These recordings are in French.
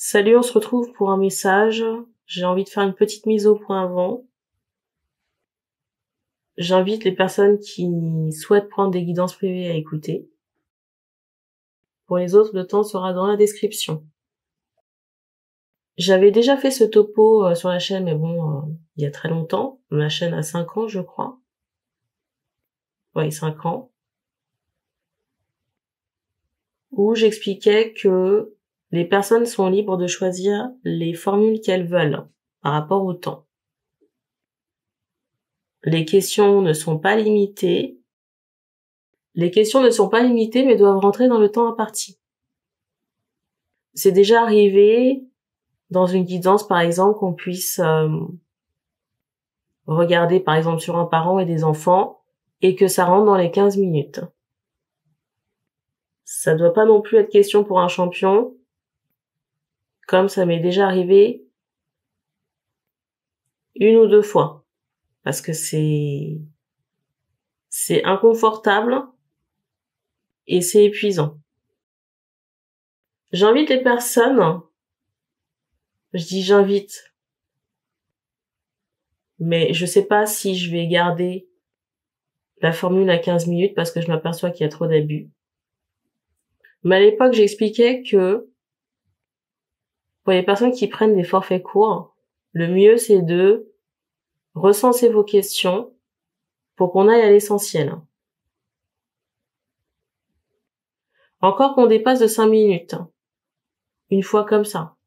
Salut, on se retrouve pour un message. J'ai envie de faire une petite mise au point avant. J'invite les personnes qui souhaitent prendre des guidances privées à écouter. Pour les autres, le temps sera dans la description. J'avais déjà fait ce topo sur la chaîne, mais bon, il y a très longtemps. Ma chaîne a 5 ans, je crois. Ouais, 5 ans. Où j'expliquais que les personnes sont libres de choisir les formules qu'elles veulent par rapport au temps. Les questions ne sont pas limitées. Les questions ne sont pas limitées, mais doivent rentrer dans le temps imparti. C'est déjà arrivé, dans une guidance, par exemple, qu'on puisse regarder, par exemple, sur un parent et des enfants, et que ça rentre dans les 15 minutes. Ça doit pas non plus être question pour un champion, comme ça m'est déjà arrivé 1 ou 2 fois. Parce que c'est inconfortable et c'est épuisant. J'invite les personnes, je dis j'invite, mais je sais pas si je vais garder la formule à 15 minutes parce que je m'aperçois qu'il y a trop d'abus. Mais à l'époque, j'expliquais que pour les personnes qui prennent des forfaits courts, le mieux c'est de recenser vos questions pour qu'on aille à l'essentiel. Encore qu'on dépasse de 5 minutes. Une fois comme ça.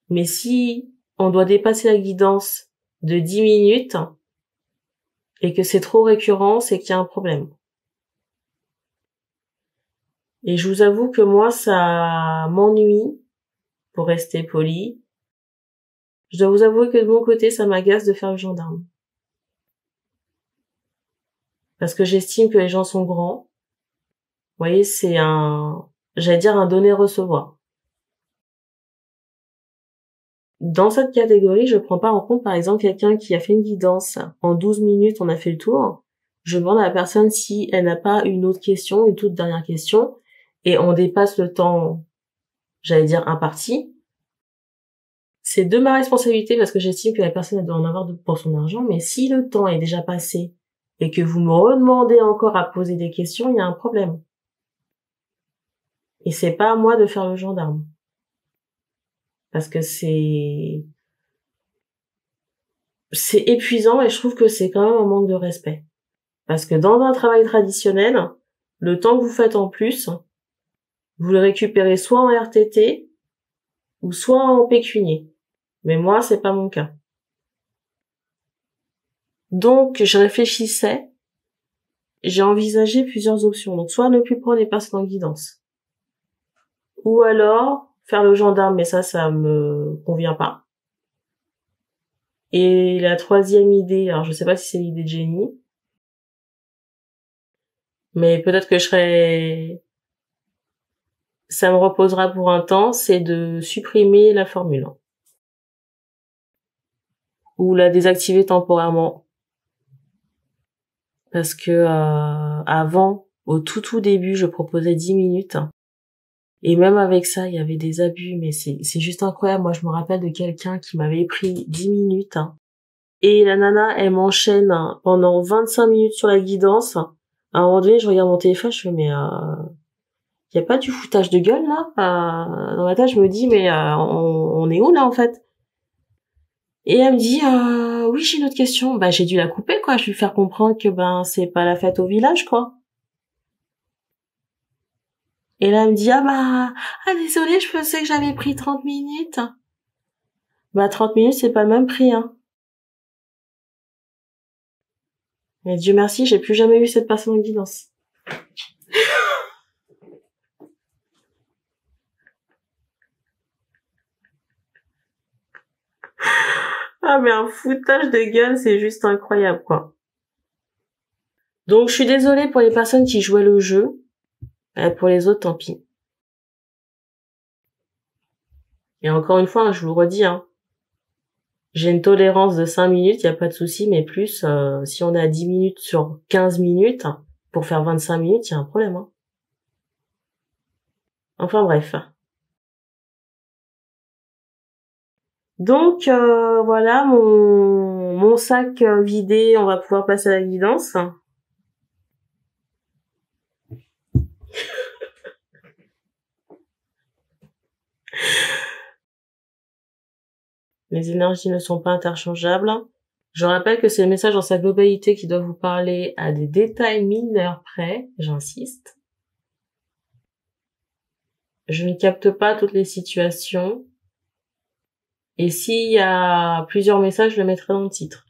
Mais si on doit dépasser la guidance de 10 minutes et que c'est trop récurrent, c'est qu'il y a un problème. Et je vous avoue que moi, ça m'ennuie, pour rester poli. Je dois vous avouer que de mon côté, ça m'agace de faire le gendarme. Parce que j'estime que les gens sont grands. Vous voyez, c'est j'allais dire un donner-recevoir. Dans cette catégorie, je prends pas en compte, par exemple, quelqu'un qui a fait une guidance. En 12 minutes, on a fait le tour. Je demande à la personne si elle n'a pas une autre question, une toute dernière question, et on dépasse le temps, j'allais dire, imparti. C'est de ma responsabilité parce que j'estime que la personne elle doit en avoir pour son argent, mais si le temps est déjà passé et que vous me redemandez encore à poser des questions, il y a un problème. Et c'est pas à moi de faire le gendarme. Parce que c'est épuisant et je trouve que c'est quand même un manque de respect. Parce que dans un travail traditionnel, le temps que vous faites en plus, vous le récupérez soit en RTT ou soit en pécunier. Mais moi, c'est pas mon cas. Donc, je réfléchissais, j'ai envisagé plusieurs options. Donc, soit ne plus prendre les personnes en guidance. Ou alors, faire le gendarme, mais ça me convient pas. Et la troisième idée, alors je sais pas si c'est l'idée de Jenny, mais peut-être que ça me reposera pour un temps, c'est de supprimer la formule. Ou la désactiver temporairement. Parce que avant, au tout début, je proposais 10 minutes. Et même avec ça, il y avait des abus, mais c'est juste incroyable. Moi, je me rappelle de quelqu'un qui m'avait pris 10 minutes. Et la nana, elle m'enchaîne pendant 25 minutes sur la guidance. À un moment donné, je regarde mon téléphone, je fais, mais y a pas du foutage de gueule, là? Dans ma tête, je me dis, mais on est où, là, en fait? Et elle me dit, oui, j'ai une autre question. Bah, j'ai dû la couper, quoi. Je vais lui faire comprendre que, c'est pas la fête au village, quoi. Et là, elle me dit, désolée, je pensais que j'avais pris 30 minutes. 30 minutes, c'est pas le même prix, hein. Mais Dieu merci, j'ai plus jamais eu cette personne en guidance. Mais un foutage de gueule, c'est juste incroyable, quoi. Donc, je suis désolée pour les personnes qui jouaient le jeu. Pour les autres, tant pis. Et encore une fois, je vous le redis, j'ai une tolérance de 5 minutes, y a pas de souci, mais plus, si on est à 10 minutes sur 15 minutes, pour faire 25 minutes, y a un problème, Enfin bref. Donc voilà mon sac vidé, on va pouvoir passer à la guidance. Les énergies ne sont pas interchangeables. Je rappelle que c'est le message dans sa globalité qui doit vous parler à des détails mineurs près, j'insiste. Je ne capte pas toutes les situations. Et s'il y a plusieurs messages, je le mettrai dans le titre.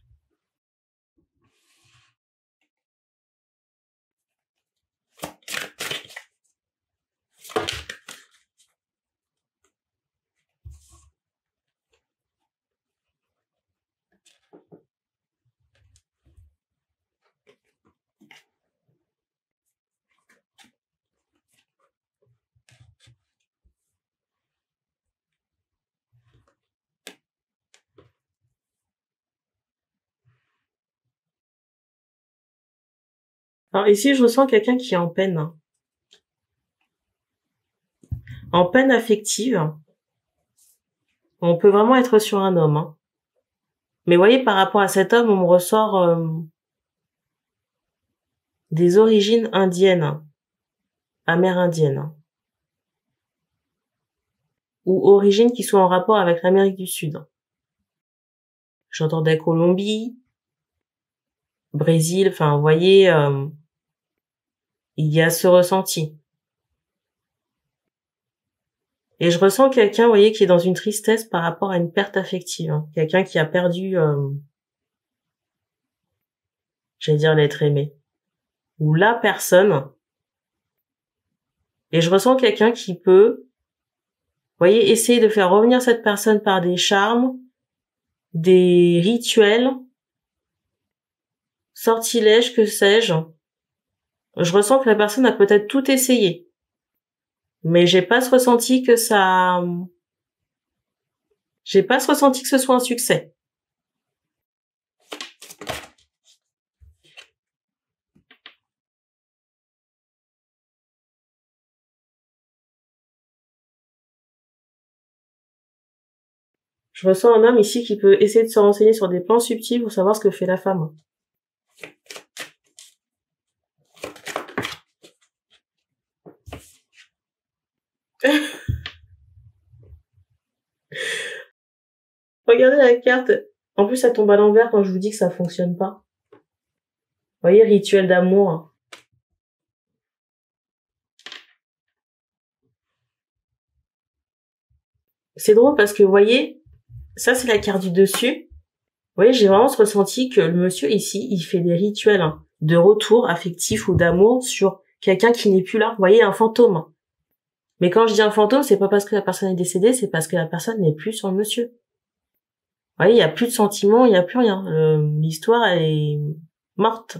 Alors ici, je ressens quelqu'un qui est en peine. En peine affective. On peut vraiment être sur un homme. Hein. Mais voyez, par rapport à cet homme, on me ressort des origines indiennes, amérindiennes. Ou origines qui sont en rapport avec l'Amérique du Sud. J'entendais Colombie, Brésil, enfin, vous voyez, il y a ce ressenti. Et je ressens quelqu'un, vous voyez, qui est dans une tristesse par rapport à une perte affective. Hein. Quelqu'un qui a perdu, j'allais dire l'être aimé. Ou la personne. Et je ressens quelqu'un qui peut, vous voyez, essayer de faire revenir cette personne par des charmes, des rituels, sortilèges, que sais-je. Je ressens que la personne a peut-être tout essayé. Mais j'ai pas ce ressenti que ce soit un succès. Je ressens un homme ici qui peut essayer de se renseigner sur des plans subtils pour savoir ce que fait la femme. Regardez la carte. En plus, ça tombe à l'envers quand je vous dis que ça fonctionne pas. Vous voyez, rituel d'amour. C'est drôle parce que, vous voyez, ça c'est la carte du dessus. Vous voyez, j'ai vraiment ce ressenti que le monsieur ici, il fait des rituels de retour affectif ou d'amour sur quelqu'un qui n'est plus là. Vous voyez, un fantôme. Mais quand je dis un fantôme, c'est pas parce que la personne est décédée, c'est parce que la personne n'est plus sur le monsieur. Vous voyez, il y a plus de sentiments, il y a plus rien. L'histoire, elle est morte.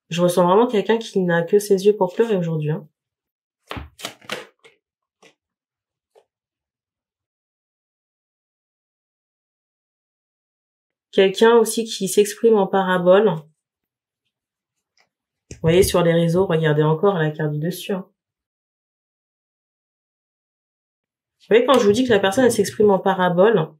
Je ressens vraiment quelqu'un qui n'a que ses yeux pour pleurer aujourd'hui. Hein. Quelqu'un aussi qui s'exprime en parabole. Vous voyez, sur les réseaux, regardez encore la carte du dessus. Hein. Vous voyez, quand je vous dis que la personne, elle s'exprime en parabole,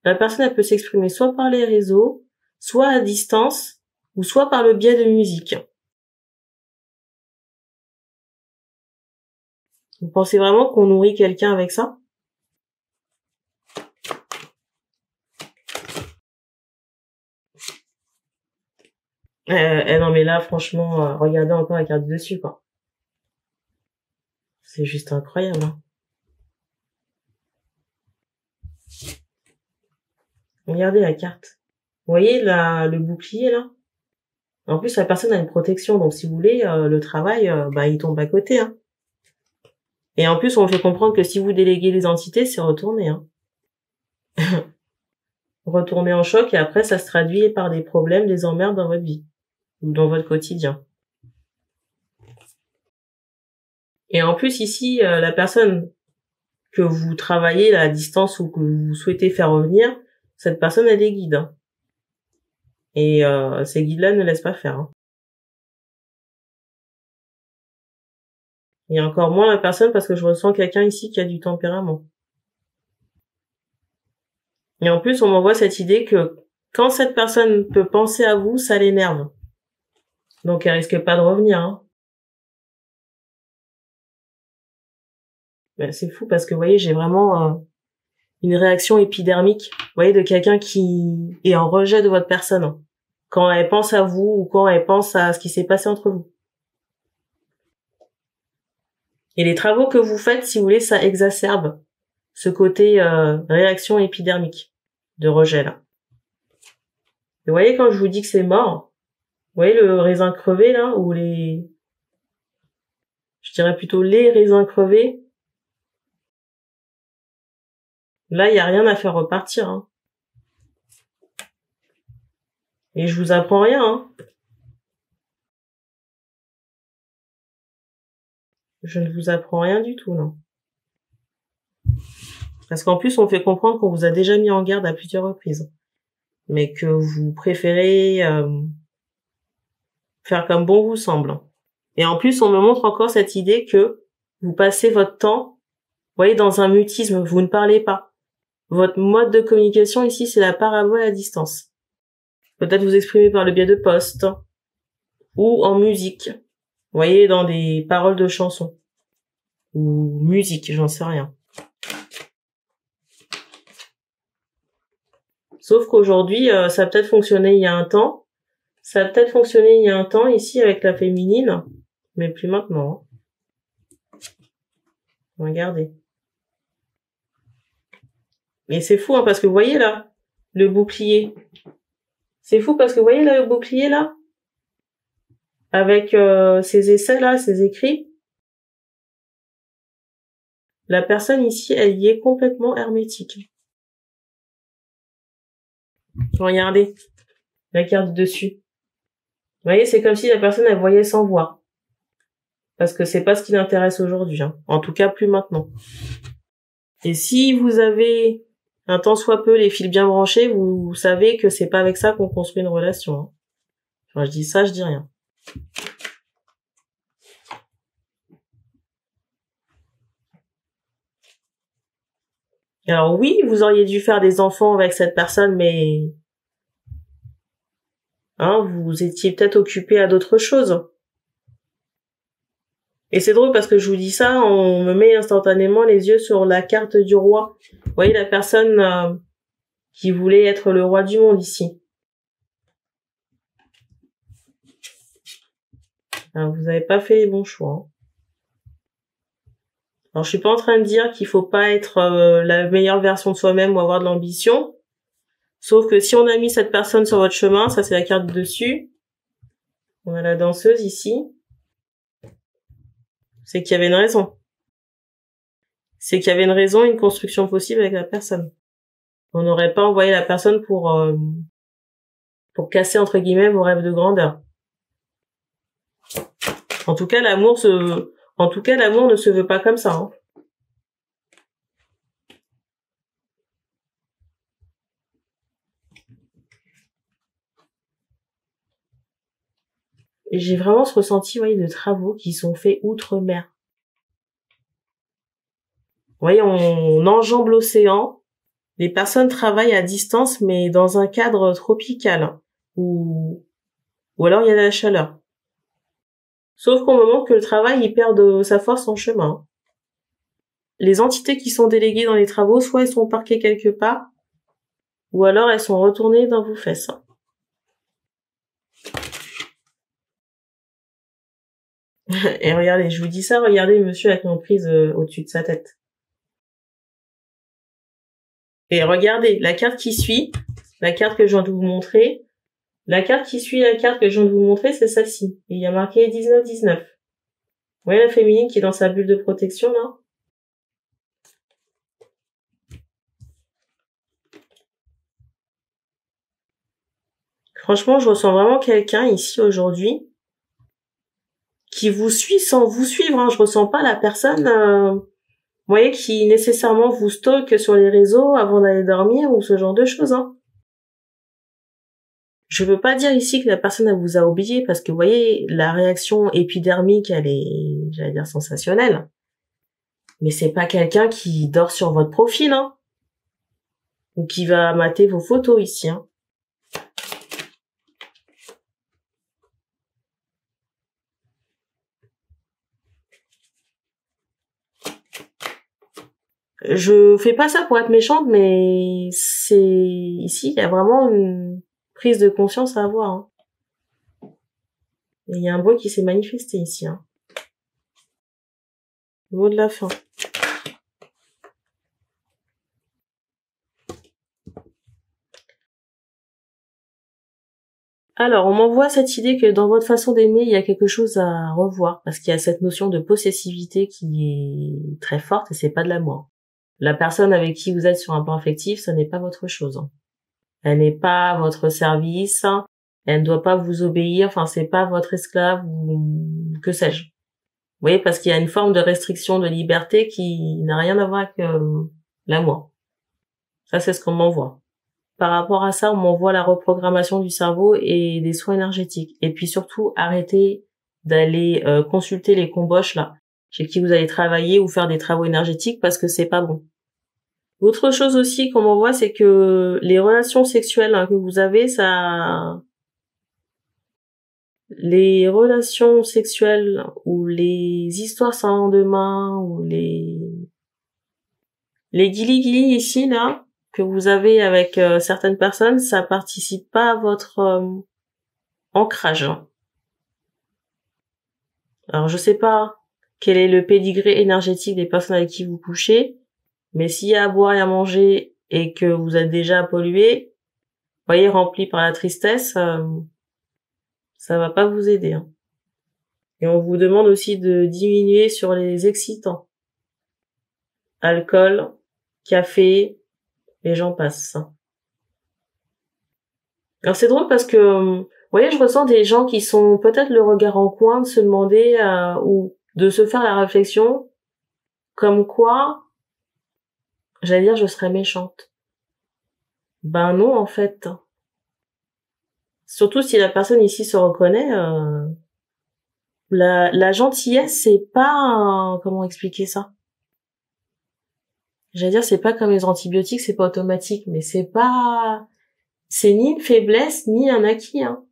la personne, elle peut s'exprimer soit par les réseaux, soit à distance, ou soit par le biais de musique. Vous pensez vraiment qu'on nourrit quelqu'un avec ça? Non mais là, franchement, regardez encore la carte du dessus, quoi. C'est juste incroyable. Hein. Regardez la carte. Vous voyez le bouclier là? En plus, la personne a une protection, donc si vous voulez, le travail, il tombe à côté. Hein. Et en plus, on fait comprendre que si vous déléguez les entités, c'est retourner. Hein. Retourner en choc et après, ça se traduit par des problèmes, des emmerdes dans votre vie ou dans votre quotidien. Et en plus, ici, la personne que vous travaillez à distance ou que vous souhaitez faire revenir, cette personne a des guides. Hein. Et ces guides-là ne laissent pas faire. Hein. Et encore moins la personne parce que je ressens quelqu'un ici qui a du tempérament. Et en plus, on m'envoie cette idée que quand cette personne peut penser à vous, ça l'énerve. Donc elle risque pas de revenir, hein. Ben, c'est fou parce que vous voyez, j'ai vraiment une réaction épidermique, vous voyez, de quelqu'un qui est en rejet de votre personne, hein, quand elle pense à vous ou quand elle pense à ce qui s'est passé entre vous. Et les travaux que vous faites, si vous voulez, ça exacerbe ce côté réaction épidermique de rejet là. Et vous voyez, quand je vous dis que c'est mort, vous voyez le raisin crevé là, ou je dirais plutôt les raisins crevés. Là, il y a rien à faire repartir, hein. Et je vous apprends rien, hein. Je ne vous apprends rien du tout, non. Parce qu'en plus, on fait comprendre qu'on vous a déjà mis en garde à plusieurs reprises. Mais que vous préférez faire comme bon vous semble. Et en plus, on me montre encore cette idée que vous passez votre temps, vous voyez, dans un mutisme, vous ne parlez pas. Votre mode de communication ici, c'est la parabole à distance. Peut-être vous exprimer par le biais de posts ou en musique. Vous voyez, dans des paroles de chansons ou musique, j'en sais rien. Sauf qu'aujourd'hui, ça a peut-être fonctionné il y a un temps. Ça a peut-être fonctionné il y a un temps ici avec la féminine, mais plus maintenant. Regardez. Mais c'est fou, hein, parce que vous voyez là, le bouclier. C'est fou parce que vous voyez là, le bouclier là, avec ces essais là, ces écrits. La personne ici, elle y est complètement hermétique. Regardez la carte dessus. Vous voyez, c'est comme si la personne, elle voyait sans voir. Parce que c'est pas ce qui l'intéresse aujourd'hui, hein. En tout cas, plus maintenant. Et si vous avez un tant soit peu les fils bien branchés, vous savez que c'est pas avec ça qu'on construit une relation, hein. Enfin, je dis ça, je dis rien. Alors oui, vous auriez dû faire des enfants avec cette personne, mais hein, vous étiez peut-être occupé à d'autres choses. Et c'est drôle parce que je vous dis ça, on me met instantanément les yeux sur la carte du roi. Vous voyez la personne qui voulait être le roi du monde ici. Alors, vous n'avez pas fait les bons choix, hein. Alors, je suis pas en train de dire qu'il faut pas être la meilleure version de soi-même ou avoir de l'ambition. Sauf que si on a mis cette personne sur votre chemin, ça c'est la carte dessus. On a la danseuse ici. C'est qu'il y avait une raison. C'est qu'il y avait une raison, une construction possible avec la personne. On n'aurait pas envoyé la personne pour casser entre guillemets vos rêves de grandeur. En tout cas, l'amour ne se veut pas comme ça, hein. Et j'ai vraiment ce ressenti, vous voyez, de travaux qui sont faits outre-mer. Vous voyez, on enjambe l'océan. Les personnes travaillent à distance, mais dans un cadre tropical, ou alors il y a de la chaleur. Sauf qu'on me montre que le travail, il perd de sa force en chemin. Les entités qui sont déléguées dans les travaux, soit elles sont parquées quelque part, ou alors elles sont retournées dans vos fesses. Et regardez, je vous dis ça, regardez monsieur avec l'emprise au-dessus de sa tête. Et regardez, la carte qui suit, la carte que je viens de vous montrer, la carte qui suit la carte que je viens de vous montrer, c'est celle-ci. Il y a marqué 19-19. Vous voyez la féminine qui est dans sa bulle de protection, là? Franchement, je ressens vraiment quelqu'un ici aujourd'hui qui vous suit sans vous suivre, hein. Je ressens pas la personne, vous voyez, qui nécessairement vous stalk sur les réseaux avant d'aller dormir ou ce genre de choses, hein. Je veux pas dire ici que la personne elle vous a oublié parce que vous voyez, la réaction épidermique, elle est, j'allais dire, sensationnelle. Mais c'est pas quelqu'un qui dort sur votre profil, hein. Ou qui va mater vos photos ici, hein. Je fais pas ça pour être méchante, mais c'est ici, il y a vraiment une prise de conscience à avoir, hein. Et il y a un bruit qui s'est manifesté ici, hein. Mot de la fin. Alors, on m'envoie cette idée que dans votre façon d'aimer, il y a quelque chose à revoir, parce qu'il y a cette notion de possessivité qui est très forte et c'est pas de l'amour. La personne avec qui vous êtes sur un plan affectif, ça n'est pas votre chose, hein. Elle n'est pas à votre service, hein. Elle ne doit pas vous obéir, enfin, c'est pas votre esclave ou que sais-je. Vous voyez, parce qu'il y a une forme de restriction de liberté qui n'a rien à voir avec l'amour. Ça, c'est ce qu'on m'envoie. Par rapport à ça, on m'envoie la reprogrammation du cerveau et des soins énergétiques. Et puis surtout, arrêtez d'aller consulter les comboches là, chez qui vous allez travailler ou faire des travaux énergétiques parce que c'est pas bon. Autre chose aussi qu'on m'envoie, c'est que les relations sexuelles que vous avez, les relations sexuelles ou les histoires sans lendemain ou les guilis ici là, que vous avez avec certaines personnes, ça participe pas à votre ancrage. Alors je sais pas quel est le pédigré énergétique des personnes avec qui vous couchez, mais s'il y a à boire et à manger et que vous êtes déjà pollué, voyez, rempli par la tristesse, ça va pas vous aider, hein. Et on vous demande aussi de diminuer sur les excitants. Alcool, café, et j'en passe. Alors c'est drôle parce que, vous voyez, je ressens des gens qui sont peut-être le regard en coin de se demander ou de se faire la réflexion comme quoi, j'allais dire, je serais méchante. Ben non, en fait. Surtout si la personne ici se reconnaît, la gentillesse, c'est pas comment expliquer ça. J'allais dire, c'est pas comme les antibiotiques, c'est pas automatique, mais c'est ni une faiblesse, ni un acquis, hein.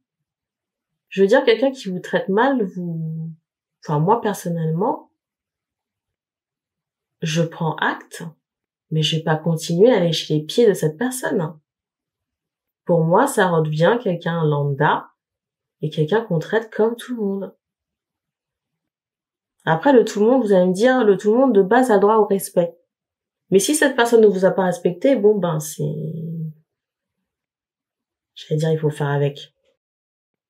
Je veux dire, quelqu'un qui vous traite mal, enfin, moi, personnellement, je prends acte, mais je vais pas continuer à lécher les pieds de cette personne. Pour moi, ça redevient quelqu'un lambda et quelqu'un qu'on traite comme tout le monde. Après, le tout le monde, vous allez me dire, le tout le monde de base a droit au respect. Mais si cette personne ne vous a pas respecté, bon ben j'allais dire, il faut faire avec.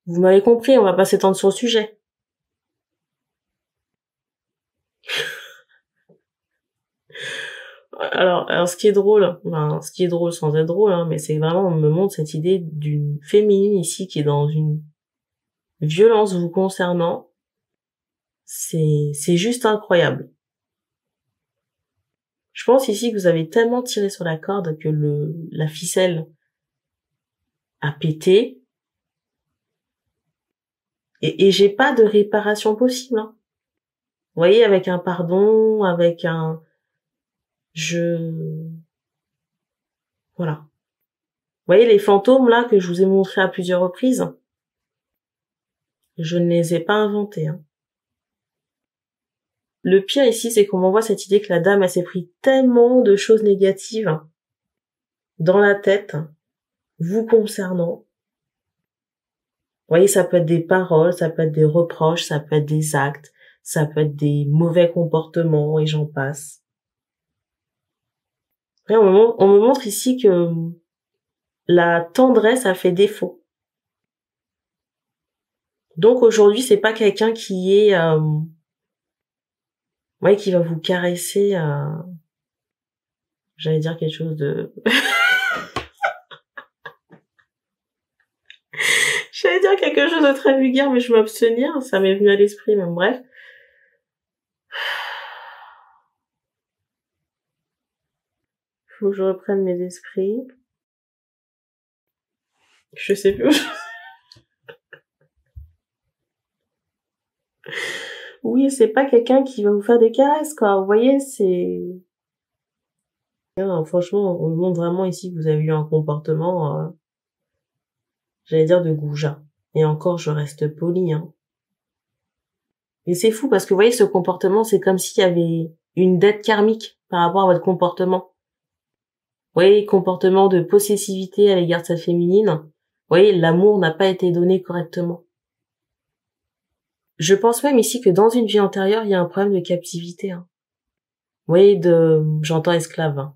Vous m'avez compris, on va pas s'étendre sur le sujet. Alors ce qui est drôle, ce qui est drôle sans être drôle, hein, mais c'est vraiment, on me montre cette idée d'une féminine ici qui est dans une violence vous concernant. C'est juste incroyable. Je pense ici que vous avez tellement tiré sur la corde que la ficelle a pété. Et j'ai pas de réparation possible, hein. Vous voyez, avec un pardon, avec voilà. Vous voyez les fantômes là que je vous ai montrés à plusieurs reprises, je ne les ai pas inventés, hein. Le pire ici, c'est qu'on m'envoie cette idée que la dame, elle s'est pris tellement de choses négatives dans la tête, vous concernant. Vous voyez, ça peut être des paroles, ça peut être des reproches, ça peut être des actes, ça peut être des mauvais comportements et j'en passe. Et on me montre ici que la tendresse a fait défaut. Donc aujourd'hui, c'est pas quelqu'un qui est, qui va vous caresser. J'allais dire quelque chose de, j'allais dire quelque chose de très vulgaire, mais je vais m'abstenir. Ça m'est venu à l'esprit, même bref. Faut que je reprenne mes esprits. Je sais plus. Oui, c'est pas quelqu'un qui va vous faire des caresses, quoi. Vous voyez, c'est... Non, franchement, on montre vraiment ici que vous avez eu un comportement, j'allais dire de goujat. Et encore, je reste polie, hein. Et c'est fou parce que vous voyez, ce comportement, c'est comme s'il y avait une dette karmique par rapport à votre comportement. Vous voyez, comportement de possessivité à l'égard de sa féminine. Vous voyez, l'amour n'a pas été donné correctement. Je pense même ici que dans une vie antérieure, il y a un problème de captivité, hein. Vous voyez, j'entends esclave, hein.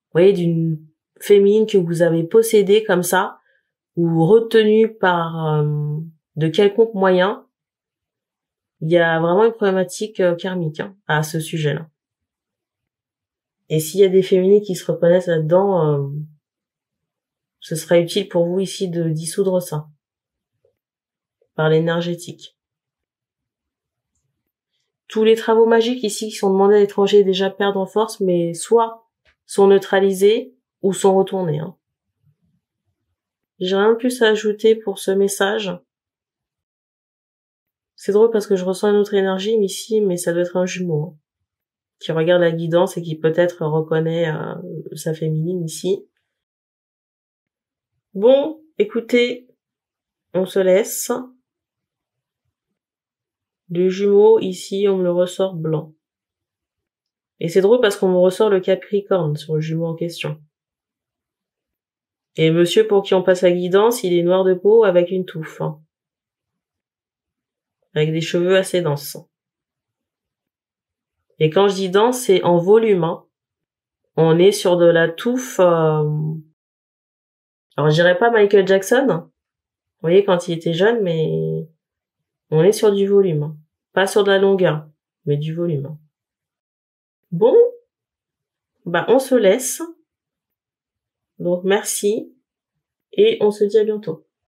Vous voyez, d'une féminine que vous avez possédée comme ça, ou retenue par de quelconque moyen. Il y a vraiment une problématique karmique, hein, à ce sujet-là. Et s'il y a des féminines qui se reconnaissent là-dedans, ce sera utile pour vous ici de dissoudre ça par l'énergétique. Tous les travaux magiques ici qui sont demandés à l'étranger déjà perdent en force, mais soit sont neutralisés ou sont retournés, hein. J'ai rien de plus à ajouter pour ce message. C'est drôle parce que je ressens une autre énergie ici, mais ça doit être un jumeau, hein, qui regarde la guidance et qui peut-être reconnaît sa féminine ici. Bon, écoutez, on se laisse. Le jumeau, ici, on me le ressort blanc. Et c'est drôle parce qu'on me ressort le Capricorne sur le jumeau en question. Et monsieur pour qui on passe la guidance, il est noir de peau avec une touffe, hein. Avec des cheveux assez denses. Et quand je dis dense, c'est en volume, hein. On est sur de la touffe... Alors je dirais pas Michael Jackson, vous voyez, quand il était jeune, mais on est sur du volume, hein. Pas sur de la longueur, mais du volume, hein. Bon, bah on se laisse. Donc merci, et on se dit à bientôt.